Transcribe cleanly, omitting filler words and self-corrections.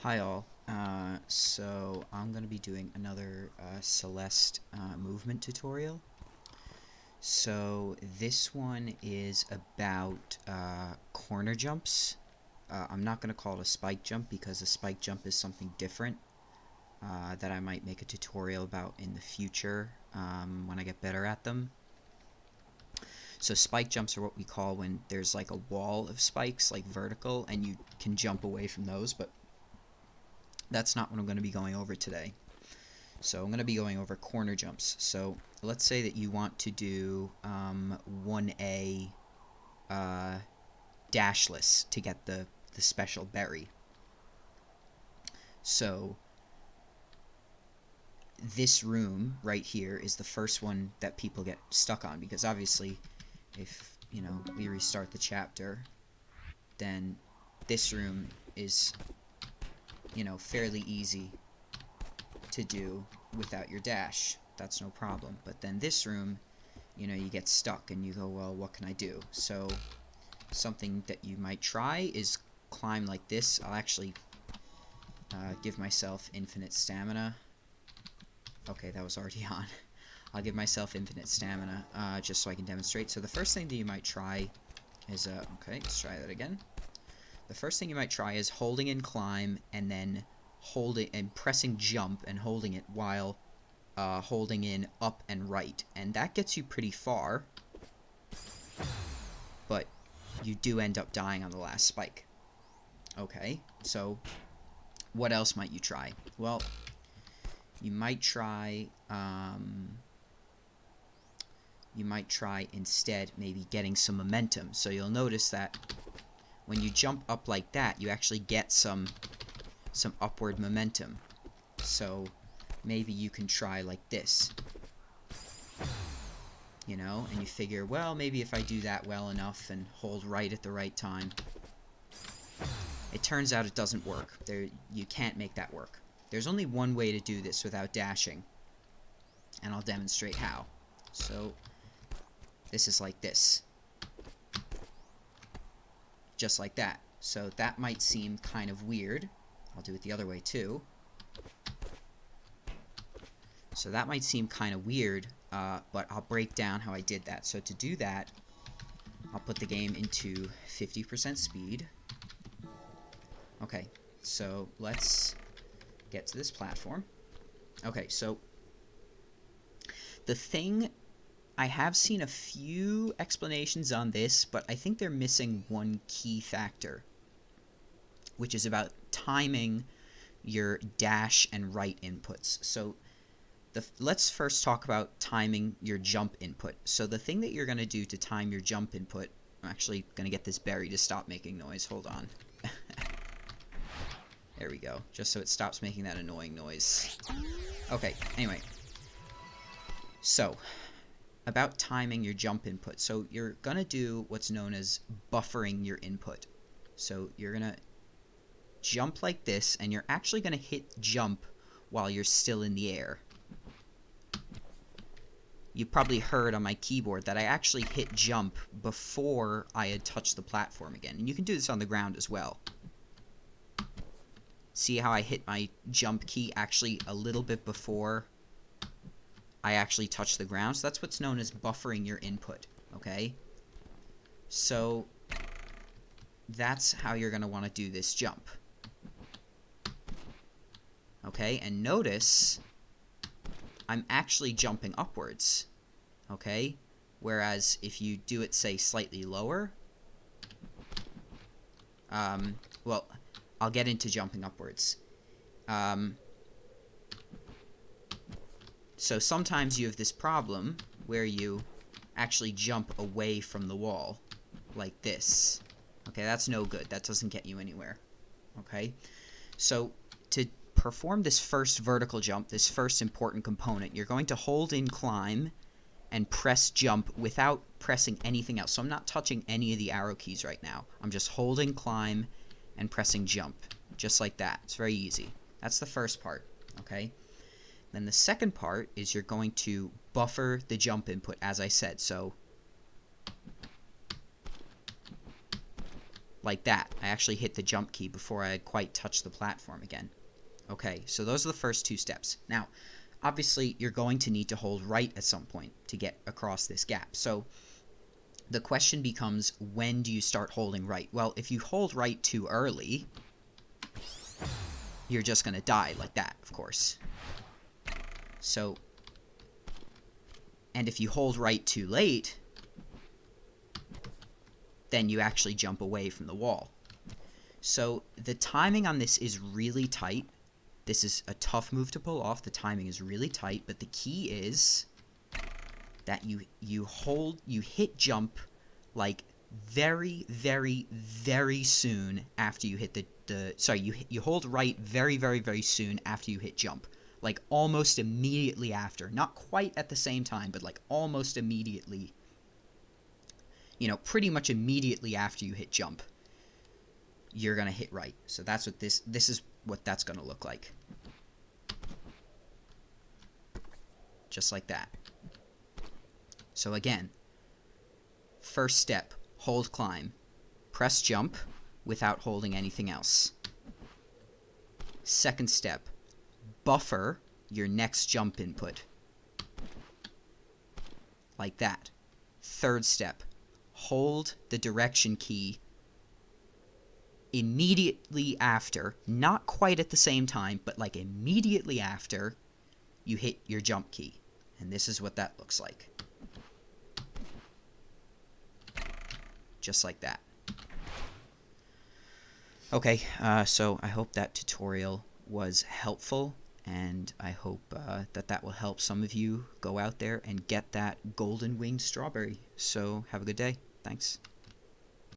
Hi all. So I'm going to be doing another Celeste movement tutorial. So this one is about corner jumps. I'm not going to call it a spike jump because a spike jump is something different that I might make a tutorial about in the future when I get better at them. So spike jumps are what we call when there's like a wall of spikes, like vertical, and you can jump away from those, but that's not what I'm going to be going over today. So I'm going to be going over corner jumps. So let's say that you want to do 1A dashless to get the special berry. So this room right here is the first one that people get stuck on, because obviously if we restart the chapter, then this room is fairly easy to do without your dash. That's no problem. But then this room, you get stuck and you go, well, what can I do? So something that you might try is climb like this. I'll actually give myself infinite stamina. Okay, that was already on. I'll give myself infinite stamina just so I can demonstrate. So the first thing that you might try is, okay, let's try that again. The first thing you might try is holding in climb and then holding and pressing jump and holding it while holding in up and right. And that gets you pretty far, but you do end up dying on the last spike. Okay, so what else might you try? Well, you might try instead maybe getting some momentum. So you'll notice that when you jump up like that, you actually get some upward momentum. So maybe you can try like this, and you figure, well, maybe if I do that well enough and hold right at the right time. It turns out it doesn't work. You can't make that work. There's only one way to do this without dashing, and I'll demonstrate how. So this is like this, just like that. So that might seem kind of weird. I'll do it the other way too. So that might seem kind of weird, but I'll break down how I did that. So to do that, I'll put the game into 50% speed. Okay, so let's get to this platform. Okay, so the thing, I have seen a few explanations on this, but I think they're missing one key factor, which is about timing your dash and right inputs. So let's first talk about timing your jump input. So the thing that you're going to do to time your jump input, I'm actually going to get this berry to stop making noise. Hold on. There we go. Just so it stops making that annoying noise. Okay, anyway. So, about timing your jump input. So you're going to do what's known as buffering your input. So you're going to jump like this, and you're actually going to hit jump while you're still in the air. You probably heard on my keyboard that I actually hit jump before I had touched the platform again. And you can do this on the ground as well. See how I hit my jump key actually a little bit before I actually touch the ground? So that's what's known as buffering your input, okay? So that's how you're going to want to do this jump. Okay, and notice I'm actually jumping upwards, okay? Whereas if you do it, say, slightly lower, well, I'll get into jumping upwards. So sometimes you have this problem where you actually jump away from the wall, like this. Okay, that's no good. That doesn't get you anywhere. Okay, so to perform this first vertical jump, this first important component, you're going to hold in climb and press jump without pressing anything else. So I'm not touching any of the arrow keys right now. I'm just holding climb and pressing jump, just like that. It's very easy. That's the first part, okay? Then the second part is you're going to buffer the jump input, as I said. So like that. I actually hit the jump key before I had quite touched the platform again. Okay, so those are the first 2 steps. Now, obviously, you're going to need to hold right at some point to get across this gap. So the question becomes, when do you start holding right? Well, if you hold right too early, you're just going to die like that, of course. So, and if you hold right too late, then you actually jump away from the wall. So the timing on this is really tight. This is a tough move to pull off. The timing is really tight, but the key is that you hit jump like very, very, very soon after you hit you hold right very, very, very soon after you hit jump. Like almost immediately after. Not quite at the same time, but like almost immediately. You know, pretty much immediately after you hit jump, you're gonna hit right. So that's what this is what that's gonna look like. Just like that. So again, first step, hold climb. Press jump without holding anything else. Second step, buffer your next jump input. Like that. Third step, hold the direction key immediately after, not quite at the same time, but like immediately after you hit your jump key. And this is what that looks like. Just like that. Okay, so I hope that tutorial was helpful, and I hope that will help some of you go out there and get that golden winged strawberry. So have a good day. Thanks.